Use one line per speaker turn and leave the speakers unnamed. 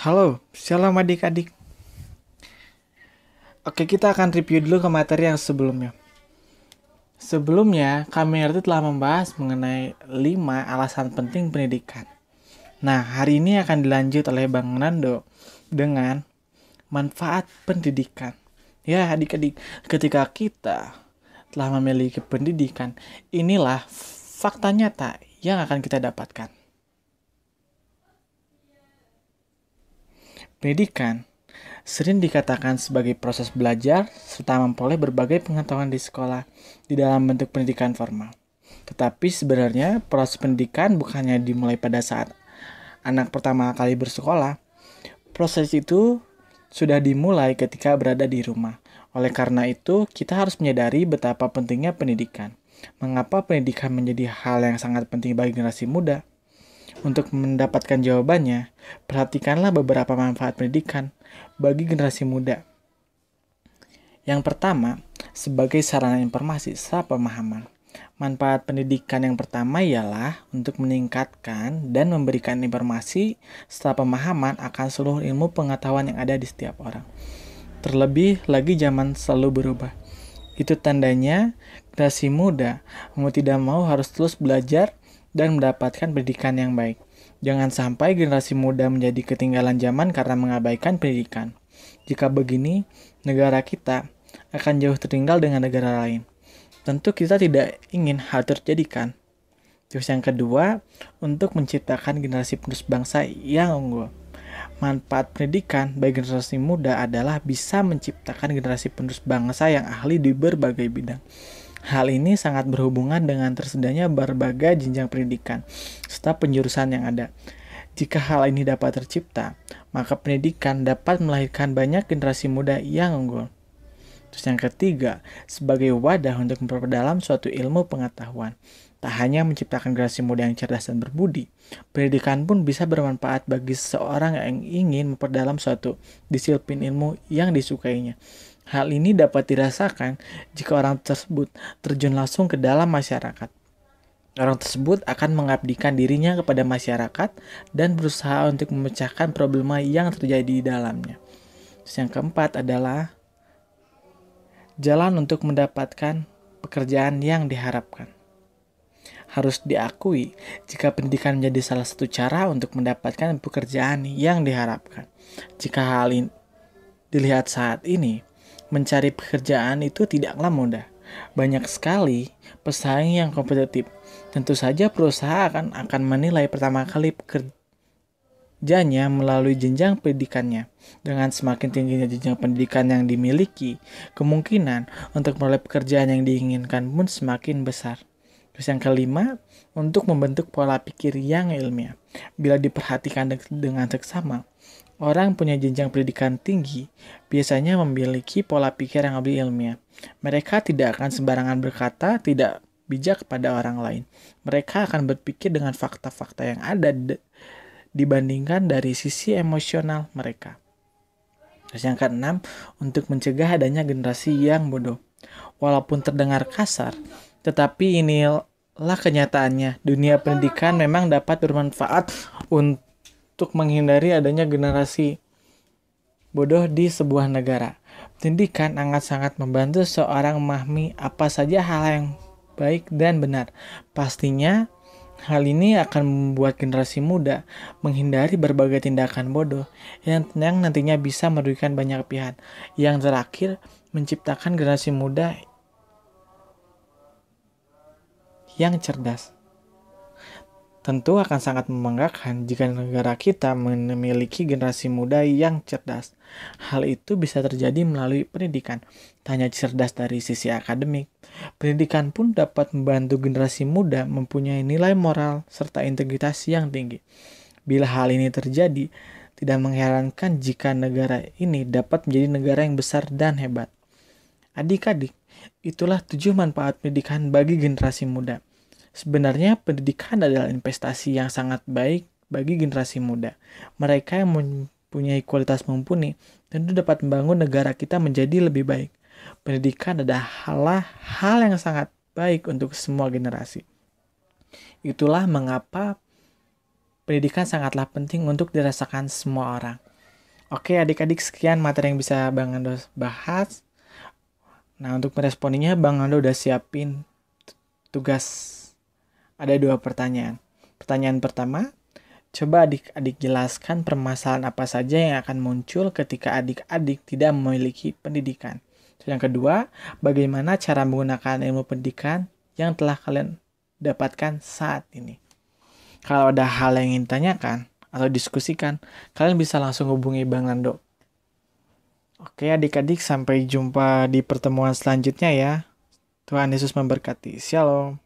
Halo, shalom adik-adik. Oke, kita akan review dulu ke materi yang sebelumnya. Sebelumnya, kami telah membahas mengenai 5 alasan penting pendidikan. Nah, hari ini akan dilanjut oleh Bang Nando dengan manfaat pendidikan. Ya, adik-adik, ketika kita telah memiliki pendidikan, inilah fakta nyata yang akan kita dapatkan. Pendidikan sering dikatakan sebagai proses belajar serta memperoleh berbagai pengetahuan di sekolah di dalam bentuk pendidikan formal. Tetapi sebenarnya proses pendidikan bukannya dimulai pada saat anak pertama kali bersekolah. Proses itu sudah dimulai ketika berada di rumah. Oleh karena itu, kita harus menyadari betapa pentingnya pendidikan. Mengapa pendidikan menjadi hal yang sangat penting bagi generasi muda? Untuk mendapatkan jawabannya, perhatikanlah beberapa manfaat pendidikan bagi generasi muda. Yang pertama, sebagai sarana informasi serta pemahaman. Manfaat pendidikan yang pertama ialah untuk meningkatkan dan memberikan informasi serta pemahaman akan seluruh ilmu pengetahuan yang ada di setiap orang. Terlebih lagi zaman selalu berubah. Itu tandanya generasi muda mau tidak mau harus terus belajar dan mendapatkan pendidikan yang baik. Jangan sampai generasi muda menjadi ketinggalan zaman karena mengabaikan pendidikan. Jika begini, negara kita akan jauh tertinggal dengan negara lain. Tentu kita tidak ingin hal terjadi kan? Terus yang kedua, untuk menciptakan generasi penerus bangsa yang unggul. Manfaat pendidikan bagi generasi muda adalah bisa menciptakan generasi penerus bangsa yang ahli di berbagai bidang. Hal ini sangat berhubungan dengan tersedianya berbagai jenjang pendidikan serta penjurusan yang ada. Jika hal ini dapat tercipta, maka pendidikan dapat melahirkan banyak generasi muda yang unggul. Terus yang ketiga, sebagai wadah untuk memperdalam suatu ilmu pengetahuan. Tak hanya menciptakan generasi muda yang cerdas dan berbudi, pendidikan pun bisa bermanfaat bagi seseorang yang ingin memperdalam suatu disiplin ilmu yang disukainya. Hal ini dapat dirasakan jika orang tersebut terjun langsung ke dalam masyarakat. Orang tersebut akan mengabdikan dirinya kepada masyarakat dan berusaha untuk memecahkan problema yang terjadi di dalamnya. Terus yang keempat adalah jalan untuk mendapatkan pekerjaan yang diharapkan. Harus diakui jika pendidikan menjadi salah satu cara untuk mendapatkan pekerjaan yang diharapkan. Jika hal ini dilihat saat ini, mencari pekerjaan itu tidaklah mudah. Banyak sekali pesaing yang kompetitif. Tentu saja perusahaan akan menilai pertama kali pekerjanya melalui jenjang pendidikannya. Dengan semakin tingginya jenjang pendidikan yang dimiliki, kemungkinan untuk memperoleh pekerjaan yang diinginkan pun semakin besar. Terus yang kelima, untuk membentuk pola pikir yang ilmiah. Bila diperhatikan dengan seksama, orang punya jenjang pendidikan tinggi biasanya memiliki pola pikir yang lebih ilmiah. Mereka tidak akan sembarangan berkata tidak bijak kepada orang lain. Mereka akan berpikir dengan fakta-fakta yang ada dibandingkan dari sisi emosional mereka. Terus yang keenam, untuk mencegah adanya generasi yang bodoh. Walaupun terdengar kasar, tetapi inilah kenyataannya. Dunia pendidikan memang dapat bermanfaat untuk menghindari adanya generasi bodoh di sebuah negara. Pendidikan sangat membantu seorang memahami apa saja hal yang baik dan benar. Pastinya hal ini akan membuat generasi muda menghindari berbagai tindakan bodoh yang nantinya bisa merugikan banyak pihak. Yang terakhir, menciptakan generasi muda yang cerdas. Tentu akan sangat membanggakan jika negara kita memiliki generasi muda yang cerdas. Hal itu bisa terjadi melalui pendidikan. Tak hanya cerdas dari sisi akademik, pendidikan pun dapat membantu generasi muda mempunyai nilai moral serta integritas yang tinggi. Bila hal ini terjadi, tidak mengherankan jika negara ini dapat menjadi negara yang besar dan hebat. Adik-adik, itulah 7 manfaat pendidikan bagi generasi muda. Sebenarnya pendidikan adalah investasi yang sangat baik bagi generasi muda. Mereka yang mempunyai kualitas mumpuni tentu dapat membangun negara kita menjadi lebih baik. Pendidikan adalah hal yang sangat baik untuk semua generasi. Itulah mengapa pendidikan sangatlah penting untuk dirasakan semua orang. Oke adik-adik, sekian materi yang bisa Bang Ando bahas. Nah, untuk meresponinya Bang Ando udah siapin tugas. Ada 2 pertanyaan. Pertanyaan pertama, coba adik-adik jelaskan permasalahan apa saja yang akan muncul ketika adik-adik tidak memiliki pendidikan. Yang kedua, bagaimana cara menggunakan ilmu pendidikan yang telah kalian dapatkan saat ini. Kalau ada hal yang ingin tanyakan atau diskusikan, kalian bisa langsung hubungi Bang Nando. Oke adik-adik, sampai jumpa di pertemuan selanjutnya ya. Tuhan Yesus memberkati. Shalom.